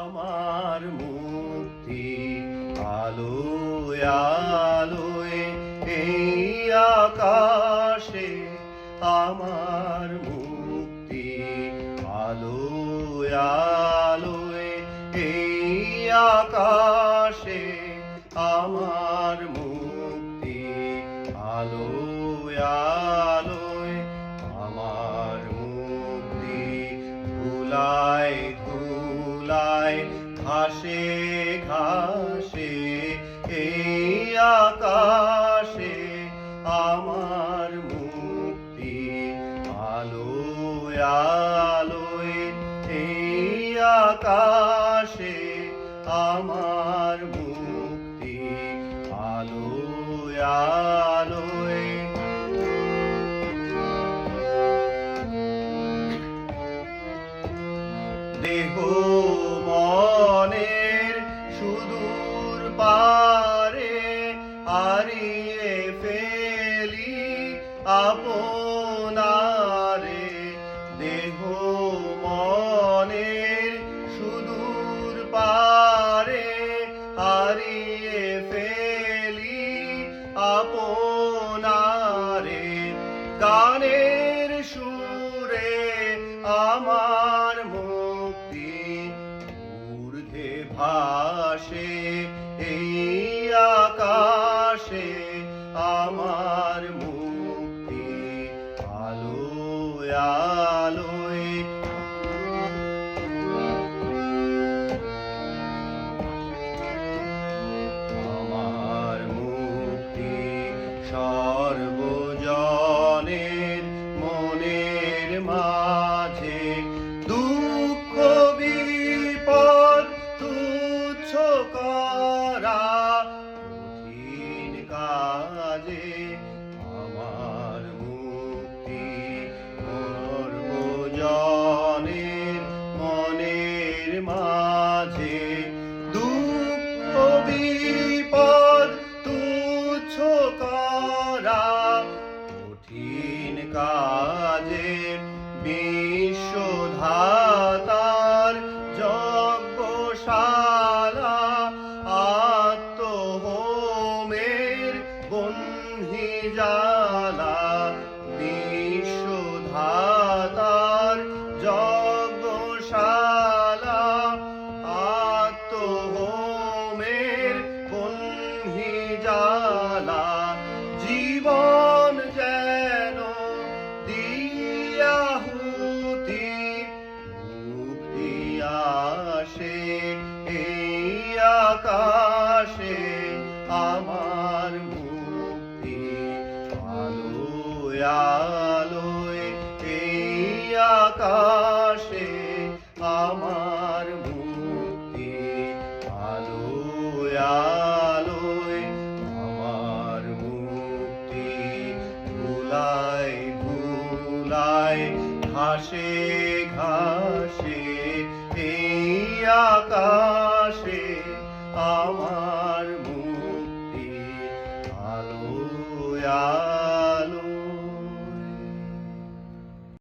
আমার মুক্তি আলোয় আলোয় এই আকাশে, আমার মুক্তি আলোয় আলোয় এই আকাশে, আমার মুক্তি আলোয় আলোয়, আমার মুক্তি ধুলায় ধুলায় ঘাসে ঘাসে এই আকাশে, আমার মুক্তি আলোয় আলোয় এই আকাশে, আমার মুক্তি আলোয় আলোয়। দেহ মনের সুদূর পারে হারিয়ে ফেলি আপনারে, দেহ মনের সুদূর পারে হারিয়ে ফেলি আপনারে, গানের সুরে আমার মুক্তি ঊর্ধ্বে ভাসে এই আকাশে, আমার মুক্তি আলোয় আলোয়। আমার মুক্তি সর্বজনের মনের মাঝে, দুঃখ বিপদ তুচ্ছ করা কঠিন কাজে, আমার মুক্তি সর্বজনের মনের মাঝে, দুঃখ বিপদ তুচ্ছ করা কঠিন কাজে, বিশ্বধাতার যজ্ঞশালা আত্মহোমের বন্ধি জ্বালা, বিশ্বধাতার যজ্ঞশালা আত্মহোমের বন্ধি জ্বালা, জীবন যেন দিয়াহুতি মুক্তি আসে এই আকাশে, আমার মুক্তি আলোয় আলোয় এই আকাশে, আমার মুক্তি আলোয় আলোয়, আমার মুক্তি ধুলায় ধুলায় ঘাসে ঘাসে এই আকাশে, আমার